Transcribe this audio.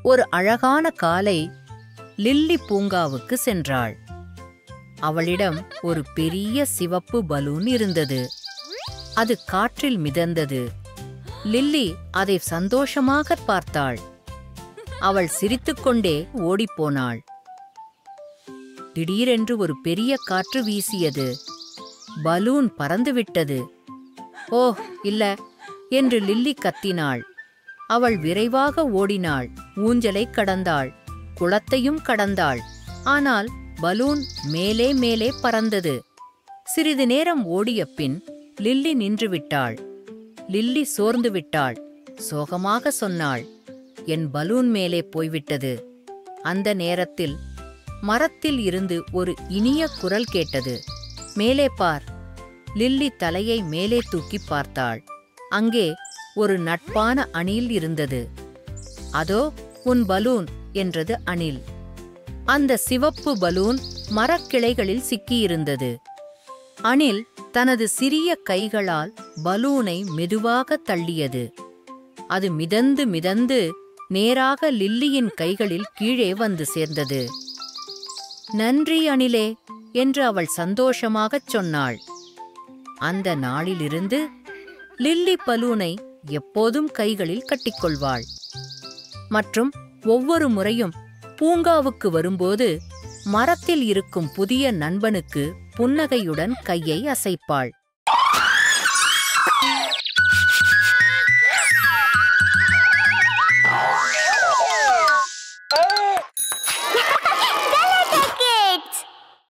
ஒரு அழகான காலை லில்லி பூங்காவுக்கு சென்றாள். அவளிடம் ஒரு பெரிய சிவப்பு பலூன் இருந்தது. அது காற்றில் மிதந்தது. லில்லி அதை சந்தோஷமாக பார்த்தாள். அவள் சிரித்துக்கொண்டே ஓடிப்போனாள். திடீரென்று ஒரு பெரிய காற்று வீசியது. பலூன் பறந்துவிட்டது. ஓஹ் இல்ல என்று லில்லி கத்தினாள். அவள் விரைவாக ஓடினாள். ஊஞ்சலை கடந்தாள், குளத்தையும் கடந்தாள். ஆனால் பலூன் மேலே மேலே பறந்தது. சிறிது நேரம் ஓடிய பின் லில்லி நின்றுவிட்டாள். லில்லி சோர்ந்து விட்டாள். சோகமாக சொன்னாள், என் பலூன் மேலே போய்விட்டது. அந்த நேரத்தில் மரத்தில் இருந்து ஒரு இனிய குரல் கேட்டது. மேலே பார். லில்லி தலையை மேலே தூக்கி பார்த்தாள். அங்கே ஒரு நட்பான அணில் இருந்தது. அதோ உன் பலூன் என்றது அணில். அந்த சிவப்பு பலூன் மரக்கிளைகளில் சிக்கியிருந்தது. அணில் தனது சிறிய கைகளால் பலூனை மெதுவாக தள்ளியது. அது மிதந்து மிதந்து நேராக லில்லியின் கைகளில் கீழே வந்து சேர்ந்தது. நன்றி அணிலே என்று அவள் சந்தோஷமாகச் சொன்னாள். அந்த நாளிலிருந்து லில்லி பலூனை எப்போதும் கைகளில் கட்டிக்கொள்வாள். மற்றும் ஒவ்வொரு முறையும் பூங்காவுக்கு வரும்போது மரத்தில் இருக்கும் புதிய நண்பனுக்கு புன்னகையுடன் கையை அசைப்பாள்.